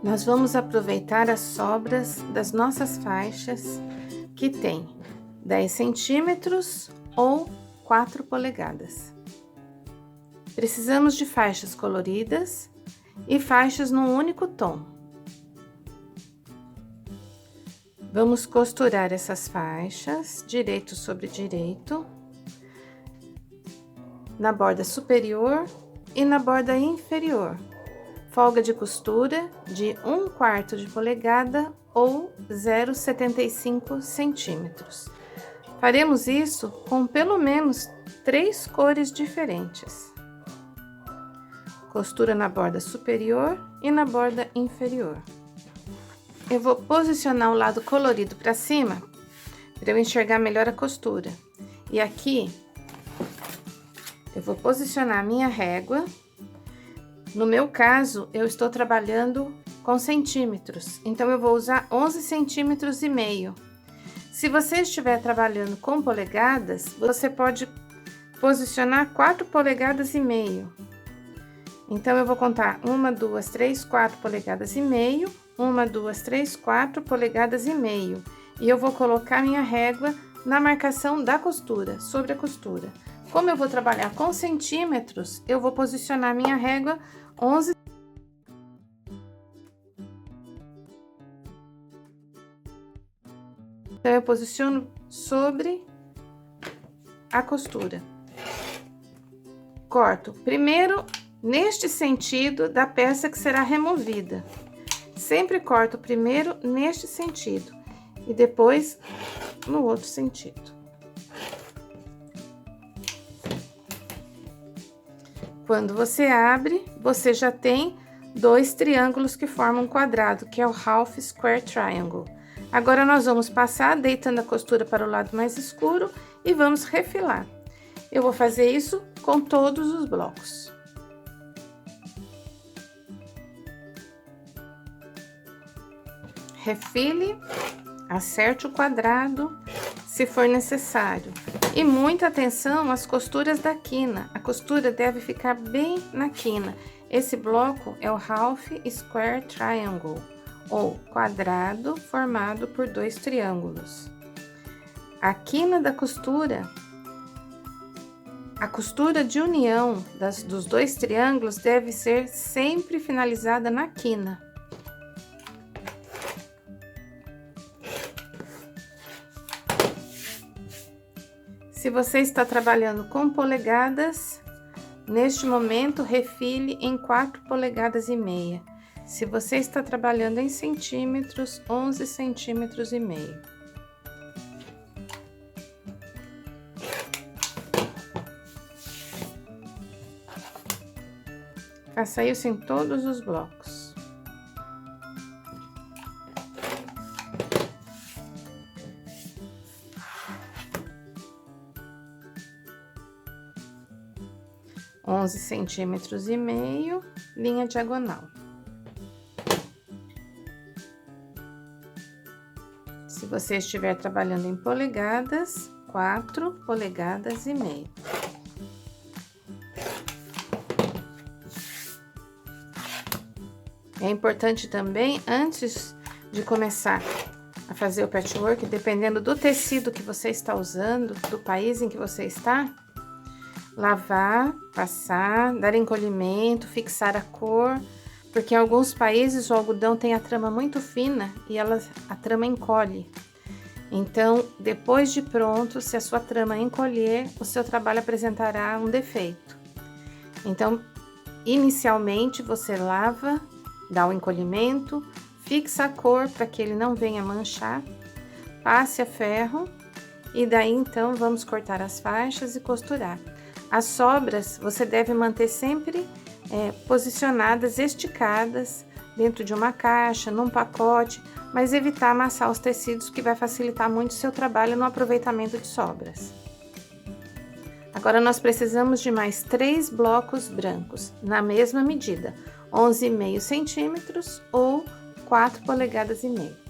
Nós vamos aproveitar as sobras das nossas faixas que tem 10 centímetros ou 4 polegadas. Precisamos de faixas coloridas e faixas num único tom. Vamos costurar essas faixas direito sobre direito, na borda superior e na borda inferior. Folga de costura de 1/4 de polegada ou 0,75 centímetros. Faremos isso com pelo menos 3 cores diferentes. Costura na borda superior e na borda inferior. Eu vou posicionar o lado colorido para cima, para eu enxergar melhor a costura. E aqui, eu vou posicionar a minha régua. No meu caso, eu estou trabalhando com centímetros, então eu vou usar 11 centímetros e meio. Se você estiver trabalhando com polegadas, você pode posicionar 4 polegadas e meio. Então, eu vou contar 1, 2, 3, 4 polegadas e meio, 1, 2, 3, 4 polegadas e meio. E eu vou colocar minha régua na marcação da costura, sobre a costura. Como eu vou trabalhar com centímetros, eu vou posicionar minha régua 11. Então, eu posiciono sobre a costura. Corto primeiro neste sentido da peça que será removida. Sempre corto primeiro neste sentido e depois no outro sentido. Quando você abre, você já tem 2 triângulos que formam um quadrado, que é o Half Square Triangle. Agora, nós vamos passar deitando a costura para o lado mais escuro e vamos refilar. Eu vou fazer isso com todos os blocos. Refile, acerte o quadrado, se for necessário. E muita atenção às costuras da quina. A costura deve ficar bem na quina. Esse bloco é o Half Square Triangle, ou quadrado formado por 2 triângulos. A quina da costura, a costura de união dos 2 triângulos deve ser sempre finalizada na quina. Se você está trabalhando com polegadas, neste momento refile em 4 polegadas e meia. Se você está trabalhando em centímetros, 11 centímetros e meio. Faça isso em todos os blocos. Onze centímetros e meio, linha diagonal. Se você estiver trabalhando em polegadas, 4 polegadas e meio. É importante também, antes de começar a fazer o patchwork, dependendo do tecido que você está usando, do país em que você está, lavar, passar, dar encolhimento, fixar a cor, porque em alguns países o algodão tem a trama muito fina e a trama encolhe. Então, depois de pronto, se a sua trama encolher, o seu trabalho apresentará um defeito. Então, inicialmente você lava, dá o encolhimento, fixa a cor para que ele não venha manchar, passe a ferro e daí então vamos cortar as faixas e costurar. As sobras você deve manter sempre posicionadas, esticadas, dentro de uma caixa, num pacote, mas evitar amassar os tecidos, que vai facilitar muito o seu trabalho no aproveitamento de sobras. Agora, nós precisamos de mais 3 blocos brancos, na mesma medida, 11,5 centímetros ou 4 polegadas e meio.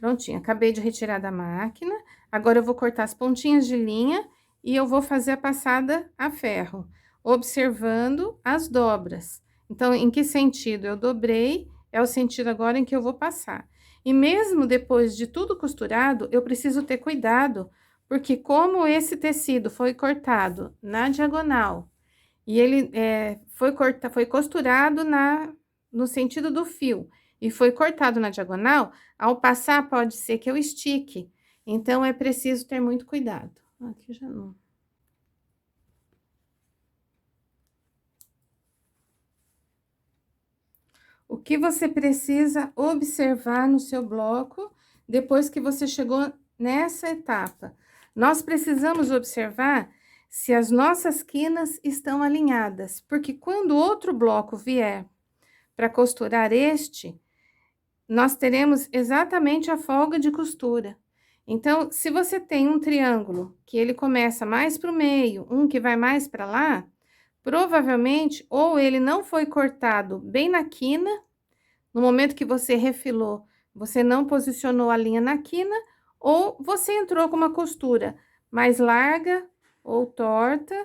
Prontinho, acabei de retirar da máquina. Agora eu vou cortar as pontinhas de linha e eu vou fazer a passada a ferro, observando as dobras. Então, em que sentido eu dobrei, é o sentido agora em que eu vou passar. E mesmo depois de tudo costurado, eu preciso ter cuidado, porque como esse tecido foi cortado na diagonal, e ele foi costurado no sentido do fio, e foi cortado na diagonal, ao passar pode ser que eu estique. Então, é preciso ter muito cuidado. Aqui já não. O que você precisa observar no seu bloco depois que você chegou nessa etapa? Nós precisamos observar se as nossas quinas estão alinhadas, porque quando outro bloco vier para costurar este, nós teremos exatamente a folga de costura. Então, se você tem um triângulo que ele começa mais para o meio, um que vai mais para lá, provavelmente ou ele não foi cortado bem na quina, no momento que você refilou, você não posicionou a linha na quina, ou você entrou com uma costura mais larga ou torta,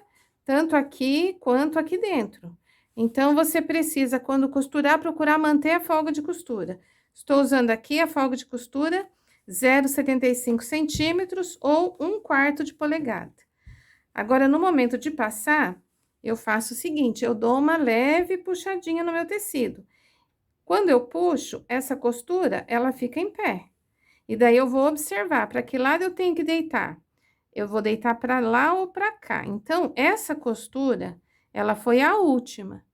tanto aqui quanto aqui dentro. Então, você precisa, quando costurar, procurar manter a folga de costura. Estou usando aqui a folga de costura 0,75 centímetros ou 1/4 de polegada. Agora, no momento de passar, eu faço o seguinte, eu dou uma leve puxadinha no meu tecido. Quando eu puxo, essa costura, ela fica em pé. E daí, eu vou observar para que lado eu tenho que deitar. Eu vou deitar para lá ou para cá. Então, essa costura, ela foi a última.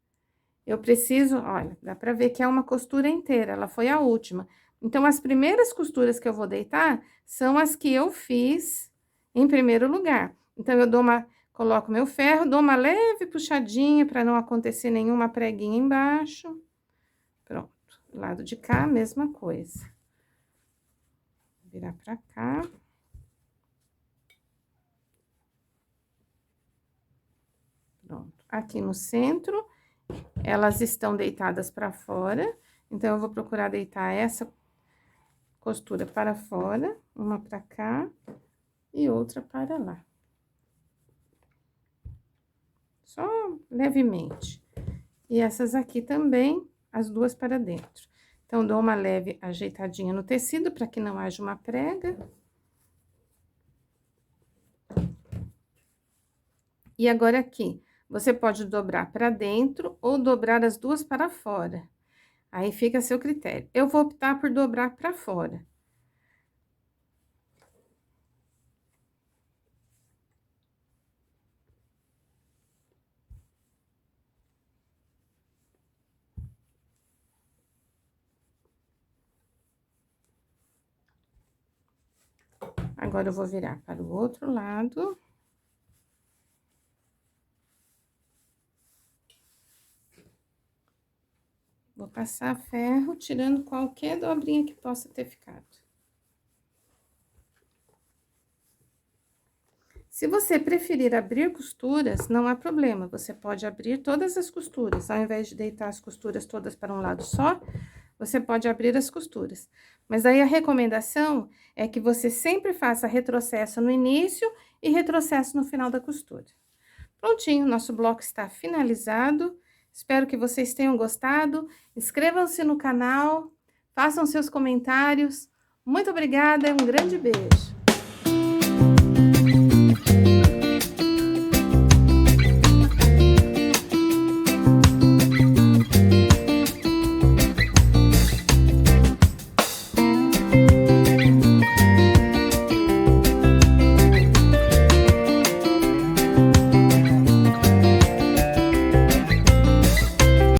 Eu preciso, olha, dá para ver que é uma costura inteira, ela foi a última. Então, as primeiras costuras que eu vou deitar são as que eu fiz em primeiro lugar. Então, eu coloco meu ferro, dou uma leve puxadinha para não acontecer nenhuma preguinha embaixo. Pronto. Do lado de cá, mesma coisa. Virar pra cá. Pronto. Aqui no centro, elas estão deitadas para fora. Então, eu vou procurar deitar essa costura para fora, uma para cá e outra para lá. Só levemente. E essas aqui também, as duas para dentro. Então, dou uma leve ajeitadinha no tecido para que não haja uma prega. E agora aqui, você pode dobrar para dentro ou dobrar as duas para fora. Aí fica a seu critério. Eu vou optar por dobrar para fora. Agora, eu vou virar para o outro lado. Vou passar ferro, tirando qualquer dobrinha que possa ter ficado. Se você preferir abrir costuras, não há problema, você pode abrir todas as costuras. Ao invés de deitar as costuras todas para um lado só, você pode abrir as costuras. Mas aí a recomendação é que você sempre faça retrocesso no início e retrocesso no final da costura. Prontinho, nosso bloco está finalizado. Espero que vocês tenham gostado. Inscrevam-se no canal, façam seus comentários. Muito obrigada e um grande beijo!